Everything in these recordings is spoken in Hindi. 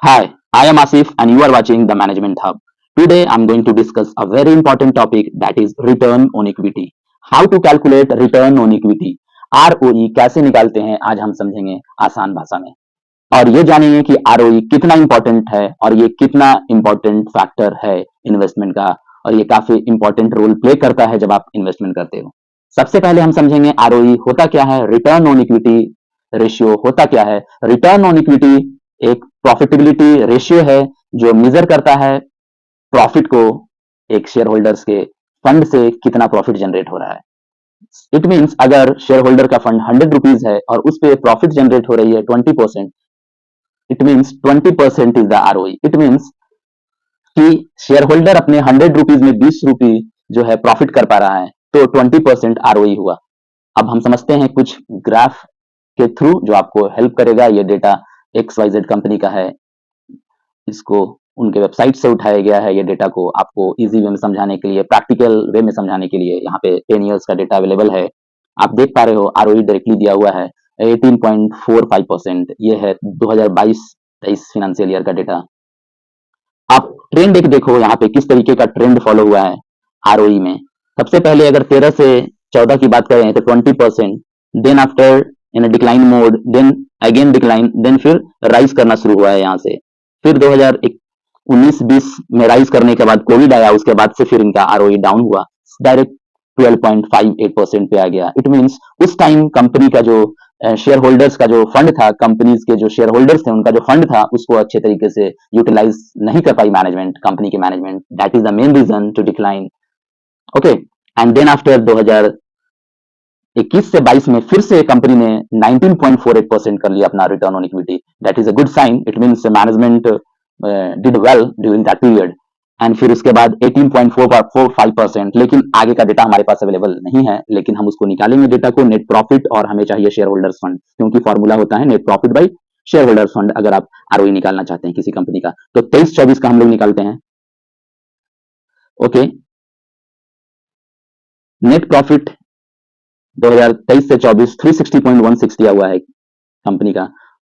Hi, I am Asif and you are watching the Management Hub. Today I am going to discuss a very important topic that is return on equity. How to calculate return on equity? ROE कैसे निकालते हैं आज हम समझेंगे आसान भाषा में और ये जानेंगे कि ROE कितना इंपॉर्टेंट है और ये कितना इंपॉर्टेंट फैक्टर है इन्वेस्टमेंट का और ये काफी इंपॉर्टेंट रोल प्ले करता है जब आप इन्वेस्टमेंट करते हो। सबसे पहले हम समझेंगे ROE होता क्या है, रिटर्न ऑन इक्विटी रेशियो होता क्या है। रिटर्न ऑन इक्विटी एक प्रॉफिटेबिलिटी रेशियो है जो मेजर करता है प्रॉफिट को एक शेयर होल्डर्स के फंड से कितना प्रॉफिट जनरेट हो रहा है। इट मीन्स अगर शेयर होल्डर का फंड 100 रुपीज है और उस पर प्रॉफिट जनरेट हो रही है 20%, it means 20% is the ROE. It means कि शेयर होल्डर अपने 100 रुपीज में 20 रुपये जो है प्रॉफिट कर पा रहा है तो 20% आरओई हुआ। अब हम समझते हैं कुछ ग्राफ के थ्रू जो आपको हेल्प करेगा। ये डेटा XYZ कंपनी का है, इसको उनके वेबसाइट से उठाया गया है। ये डेटा को आपको इजी वे में समझाने के लिए, प्रैक्टिकल वे में समझाने के लिए यहाँ पे 10 ईयर्स का डेटा अवेलेबल है। आप देख पा रहे हो आरओई डायरेक्टली दिया हुआ है 18.45%। ये है 2022-23 फाइनेंशियल ईयर का डेटा। आप ट्रेंड एक देखो यहाँ पे किस तरीके का ट्रेंड फॉलो हुआ है आरओई में। सबसे पहले अगर 13 से 14 की बात करें तो 20%, then after in decline mode, then again decline, then फिर राइज करना शुरू हुआ है यहाँ से। फिर 2019-20 में राइज करने के बाद कोविड आया, उसके बाद से फिर इनका आरओई डाउन हुआ, डायरेक्ट 12.58% पे आ गया। इट मीन्स उस टाइम कंपनी का जो शेयर होल्डर्स का जो फंड था, कंपनीज के जो शेयर होल्डर्स थे उनका जो फंड था उसको अच्छे तरीके से यूटिलाइज नहीं कर पाई मैनेजमेंट, कंपनी के management. That is the main reason to decline. Okay, and then after 2021 से 22 में फिर से कंपनी ने 19.48% कर लिया अपना return on equity. That is a good sign. It means management did well during that period. And फिर उसके बाद 18.45%, लेकिन आगे का डेटा हमारे पास अवेलेबल नहीं है, लेकिन हम उसको निकालेंगे डेटा को, नेट प्रॉफिट, और हमें चाहिए शेयर होल्डर्स फंड, क्योंकि फॉर्मूला होता है net profit by share holders fund अगर आप आरओई निकालना चाहते हैं किसी कंपनी का। तो 23-24 का हम लोग निकालते हैं। ओके, नेट प्रॉफिट 2023 से 24 360.16 दिया हुआ है कंपनी का,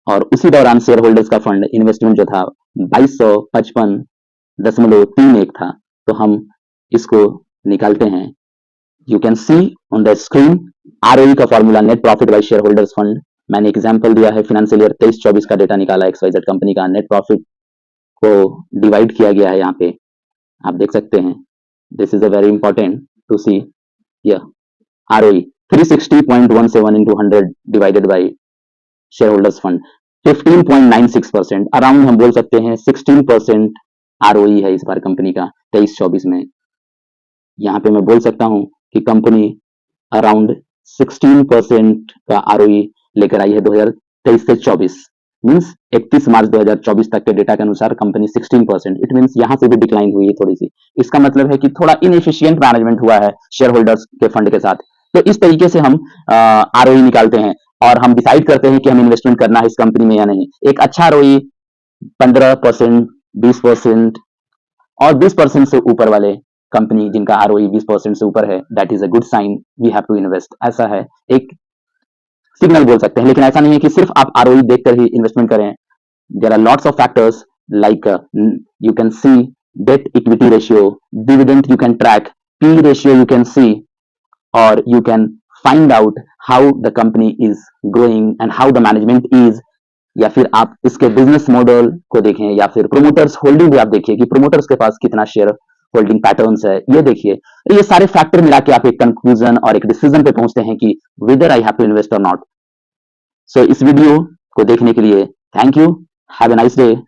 और उसी दौरान शेयर होल्डर्स का फंड इन्वेस्टमेंट जो था 2255.31 था। तो हम इसको निकालते हैं। You can see on the screen ROE का formula net profit by share holders fund. मैंने एग्जांपल दिया है फाइनेंशियल ईयर 23-24 का डेटा निकाला XYZ कंपनी का। नेट प्रॉफिट को डिवाइड किया गया है यहाँ पे, आप देख सकते हैं। This is a very important to see. यह ROE 360.17 into 100 divided by shareholders fund 15.96%, around हम बोल सकते हैं 16% ROE है इस बार कंपनी का 23-24 में। यहाँ पे मैं बोल सकता हूँ कि कंपनी अराउंड 16% का ROE लेकर आई है 2023 से 24। मीन्स 31 मार्च 2024 तक के डेटा के अनुसार कंपनी 16%। इट मीन्स यहाँ से भी डिक्लाइन हुई है थोड़ी सी। इसका मतलब है कि थोड़ा इनएफिशिएंट मैनेजमेंट हुआ है शेयर होल्डर्स के फंड के साथ। तो इस तरीके से हम आरओई निकालते हैं और हम डिसाइड करते हैं कि हम इन्वेस्टमेंट करना है इस कंपनी में या नहीं। एक अच्छा आरओई 15%, 20% और 20% से ऊपर वाले कंपनी जिनका आरओई 20% से ऊपर है, that is a good sign, we have to invest. ऐसा है, एक सिग्नल बोल सकते हैं। लेकिन ऐसा नहीं है कि सिर्फ आप आरओई देखकर ही इन्वेस्टमेंट करें। There are lots of factors like you can see debt equity ratio, dividend you can track, P ratio you can see, or you can find out how the company is growing and how the management is। या फिर आप इसके बिजनेस मॉडल को देखें, या फिर प्रोमोटर्स होल्डिंग भी आप देखिए कि प्रोमोटर्स के पास कितना शेयर होल्डिंग पैटर्न्स है, ये देखिए। ये सारे फैक्टर मिला के आप एक कंक्लूजन और एक डिसीजन पे पहुंचते हैं कि whether I have to invest or not। सो इस वीडियो को देखने के लिए thank you. Have a nice day.